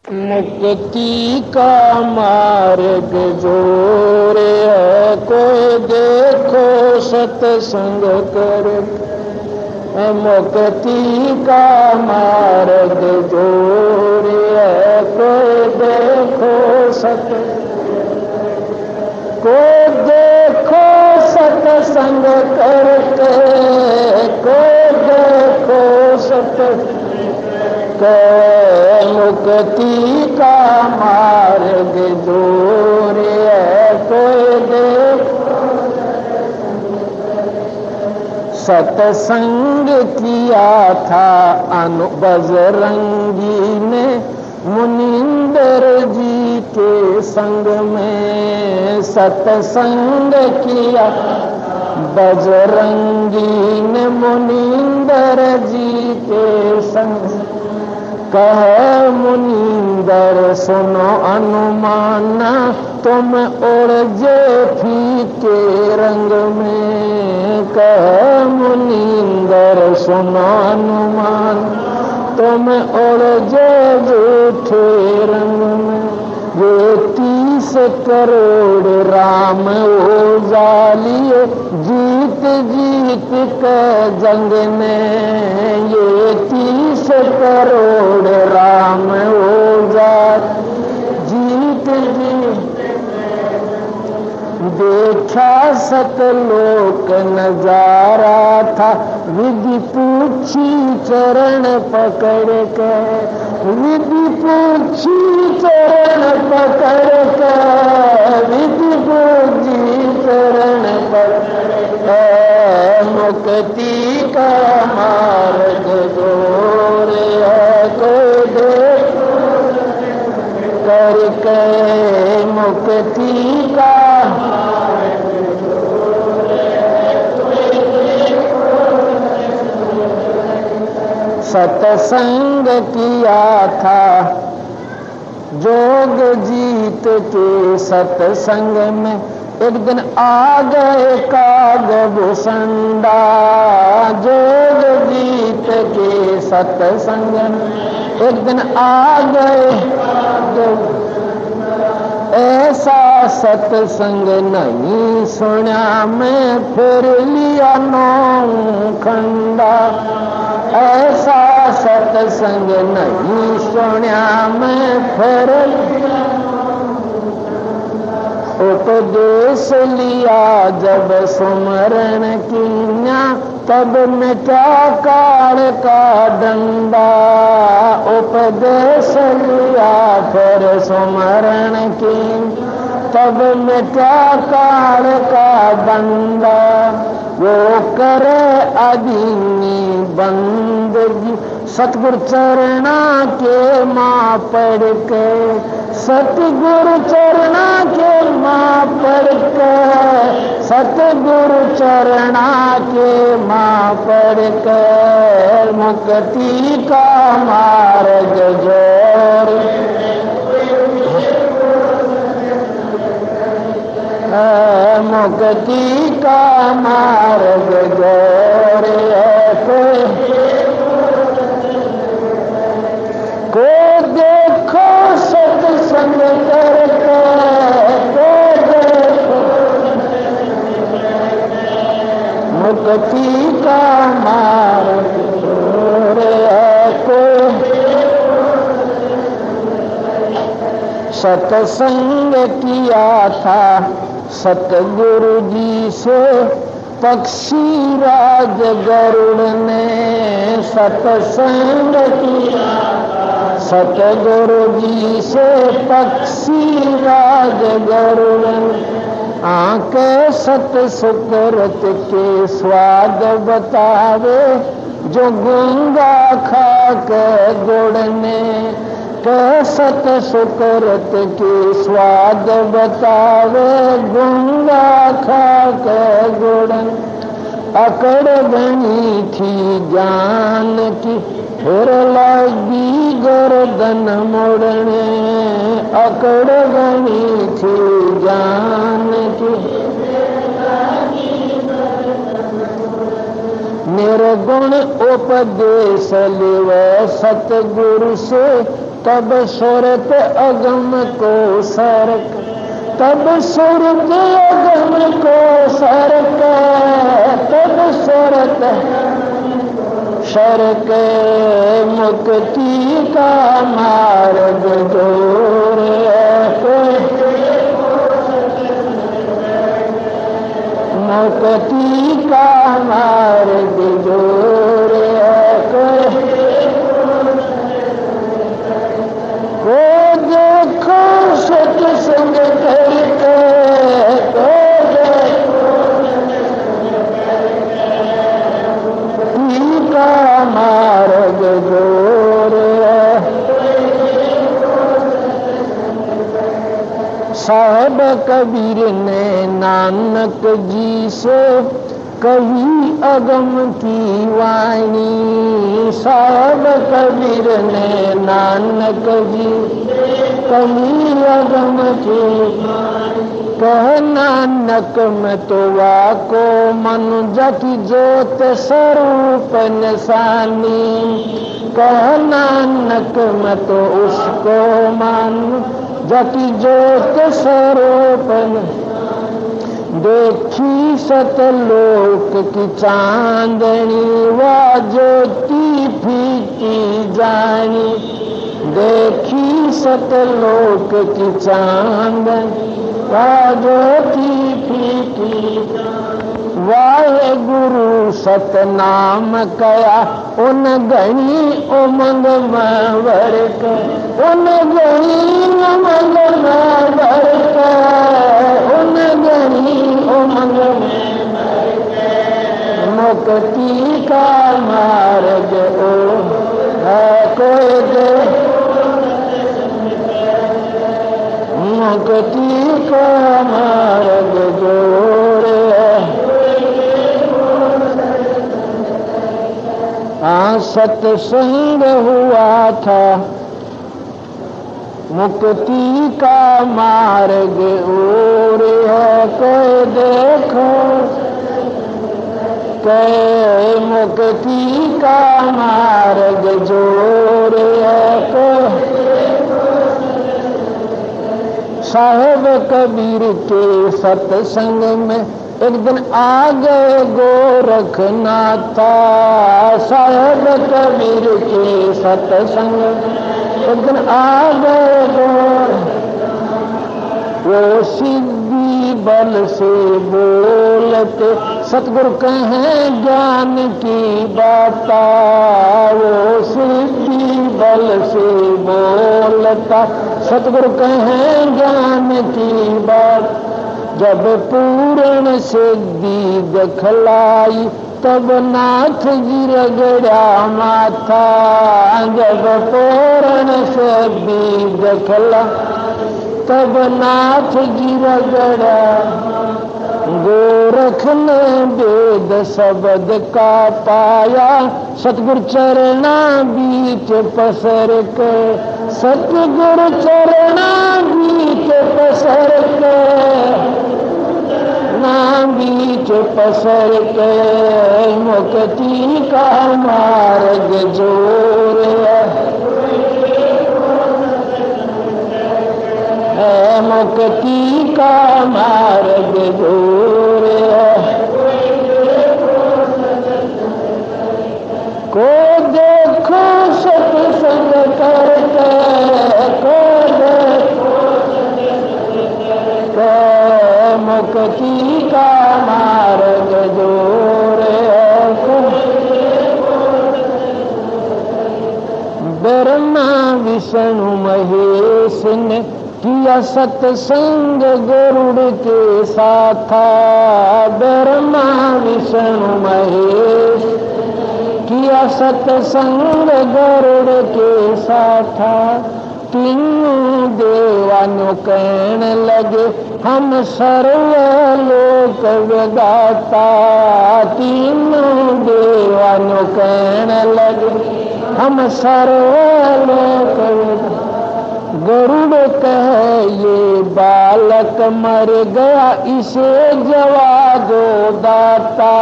मुक्ति का मार्ग जोरे है, कोई देखो सत्संग कर। मुक्ति का मार्ग जोरे है, कोई देखो कोई देखो सत्संग करके, कोई देखो सत्संग। मुक्ति का मार्ग दूर है, कोई देखो। सत्संग किया था बजरंगी ने मुनिंदर जी के संग में। सत्संग किया बजरंगी ने मुनिंदर जी के संग। कहे मुनिंदर सुनो अनुमाना, तुम उड़ जे फीके रंग में। कहे मुनिंदर सुनो अनुमान, तुम उड़ जे झूठे रंग में। ये 30 करोड़ राम ओझालिए, जीत जीत के जंग में। ये 30 करोड़ राम ओझाल जीत जीत। देखा सतलोक नजारा था, विधि पूछी चरण पकड़ के। विधि पूछी चरण पकड़ के, विधि पूछी चरण पकड़ के। मुक्ति का मार्ग दूर है, कोई देखो करके। मुक्ति का सत्संग किया था जोग जीत के सत्संग में। एक दिन आ गए कागभूषणा, जोग जीत के सत्संग में। एक दिन आ गए, ऐसा सत्संग नहीं सुना मैं, फिर लिया नौखंडा। ऐसा सत्संग नहीं सुना मैं, फिर उपदेश लिया जब सुमरण कीन्या, तब मिटा काल का डंडा। उपदेश लिया फिर सुमरण कीन्या, तब मिटा काल का डंडा। वो करे अधीनी बंदगी, सतगुरु चरणा के माँ पढ़ के। सतगुरु चरणा के माँ पढ़ के, सतगुरु चरणा के माँ पढ़ के। मुक्ति का मार्ग जोर, मुक्ति का मार्ग जोर है। को देखो सत्संग करके, को देखो मुक्ति का मार्ग जोर है। को सत्संग किया था सतगुरु जी से पक्षी राज गरुड़ ने। सत्संग किया सतगुरु जी से पक्षी राज गरुड़ ने। आंखें सत सुकृत के स्वाद बतावे, जो गंगा खा के गुड़ ने। सत सुकृत के स्वाद बतावे, गंगा खा के गुड़। अकड़ बनी थी जान की, फिर लगी गर्दन मुड़ने। अकड़ बनी थी जान की, निर्गुण उपदेश लिव सतगुरु से तब सुरत अगम को सरक, तब सुरत अगम को सरक, तब सुरत शरक मुक्ति का मार्ग दूर मुक्ति का मार्ग दूर को देखो सत्संग करके का मार्ग दूर साहब कबीर ने नानक जी से कही अगम की वाणी, साहब कबीर ने नानक जी कही अगम की, कह नानक में तो वाको मनुज की जोत स्वरूप निशानी, कह नानक में तो उसको मन जति जोत स्वरूप देखी सतलोक की चांदनी, वा ज्योति फीकी जानी, देखी सतलोक की चांदनी वा ज्योति फीकी, वाहे गुरु सतनाम कया उन गणी उमंग वर्क, उन गणी उमंग वर्क, उन गणी उमंग मुक्ति का मार्ग ओ है कोई दे, मुक्ति का मार्ग जोर सत्संग हुआ था मुक्ति का मार्ग और है कोई देखो, कोई मुक्ति का मार्ग जोर है कोई। साहेब कबीर के सत्संग में एक दिन आ गए गोरखनाथा, साहेब कबीर के सत्संग एक दिन आ गए वो सिद्धि बल से बोलते सतगुरु कहें ज्ञान की बाता, वो सिद्धि बल से बोलता सतगुरु कहें ज्ञान की बात, जब पूर्ण सिद्धि दिखलाई तब नाथ जी रगड़ा माथा, जब पूर्ण सिद्धि दिखला तब नाथ जी रगड़ा, गोरख ने वेद शब्द का पाया सतगुरु चरणा बीच पसर के, सतगुरु चरणा बीच पसर के, ना बीच पसर के मुक्ति का मार्ग जोर है, मुक्ति का मार्ग जोर को देखो सत्संग करके, को देखो मुक्ति का मार्ग जोर है। ब्रह्मा विष्णु महेश ने किया सत्संग गरुड़ के साथ, ब्रह्मा विष्णु महेश किया सत्संग गरुड़ के साथ, तीनों देवानों कहने लगे हम सर्वलोक विदाता, तीनों देवानों कहने लगे हम सर्वलोक विदाता, गरुड़ कहे ये बालक मर गया इसे जवा दो दाता,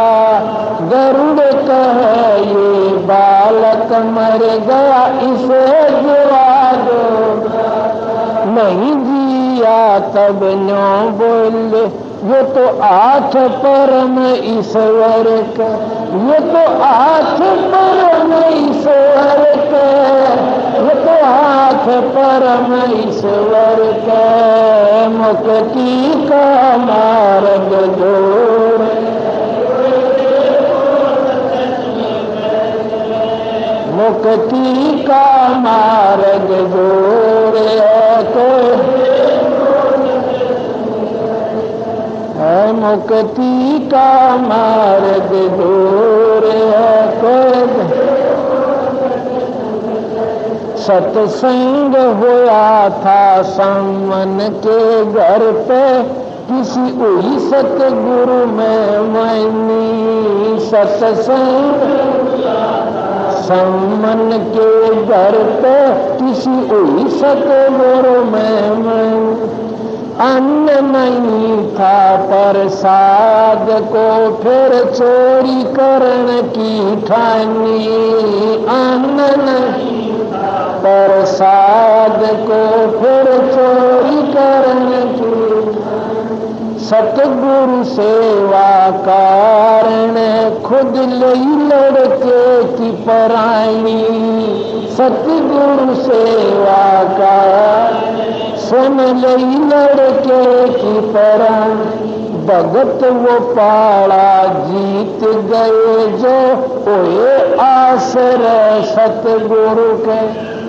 गरुड़ कहे ये बालक मर गया इसे जवा दो नहीं जिया तब न्यों बोले ये तो आठ परम ईश्वर का, ये तो आठ परम ईश्वर का, ये तो आठ परम ईश्वर का मुक्ति का मार्ग जोड़। मुक्ति का मार्ग जोड़े है, मुक्ति का मार्ग जोड़े सत्संग हुआ था सामन के घर पे, किसी वही सतगुरु में मैनी। सत्संग सामन के घर पे किसी वही सतगुरु में मैनी। अन्न नहीं था प्रसाद को फिर चोरी करने की ठानी। अन्न नहीं प्रसाद को फिर चोरी करने की। सतगुरु सेवा कारण खुद लई लड़के की पराई। सतगुरु सेवा का सुन लई लड़के की पराई। भगत वो पाड़ा जीत गए जो ओए आश्रय सतगुरु के,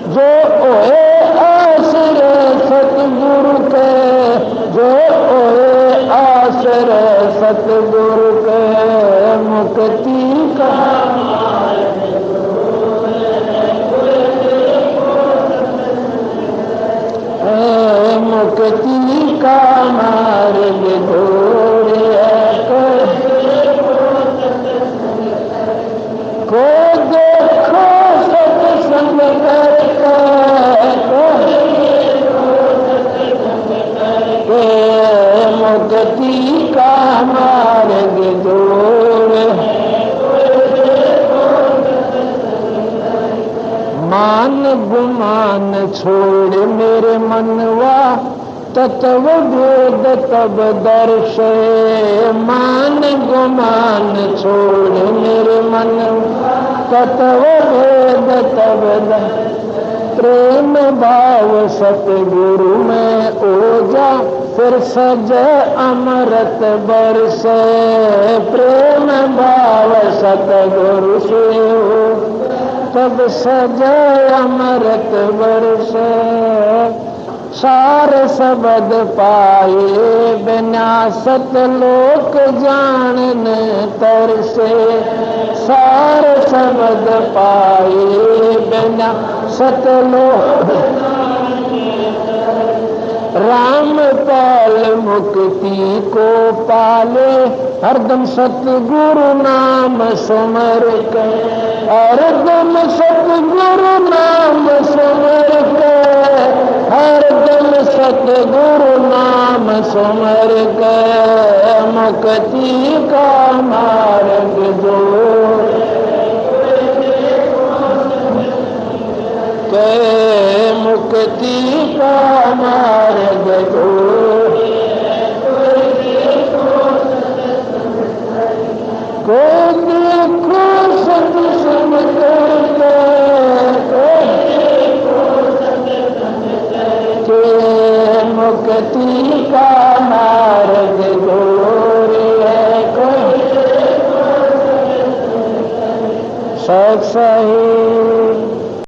जो ओए आश्रय सतगुरु के, जो ओए आश्रय सतगुरु के मुक्ति का मुक्ति का मार्ग जोड़े को देखो सत्संग करके मुक्ति का मार्ग जोड़े। मान गुमान छोड़ मेरे मनवा तत्व वेद तब दर्शे। मान गुमान छोड़ मेरे मनवा तत्व वेद तब दर्शे। प्रेम भाव सतगुरु में ओजा फिर सजे अमृत बरसे। प्रेम भाव सतगुरु से हो तब सजे अमृत बरसे। सार शब्द पाए बिना सतलोक जानने तरसे। सार शब्द पाए बिना सतलोक राम पाल मुक्ति को पाले। हरदम सतगुरु नाम सुमर के, हरदम सतगुरु नाम सुमर के, हरदम सतगुरु नाम सुमर के मुक्ति का मार्ग जोड़ के मुक्ति का मार्ग जोड़। को देखो सत्संग करके मुक्ति का मार्ग जोड़े सही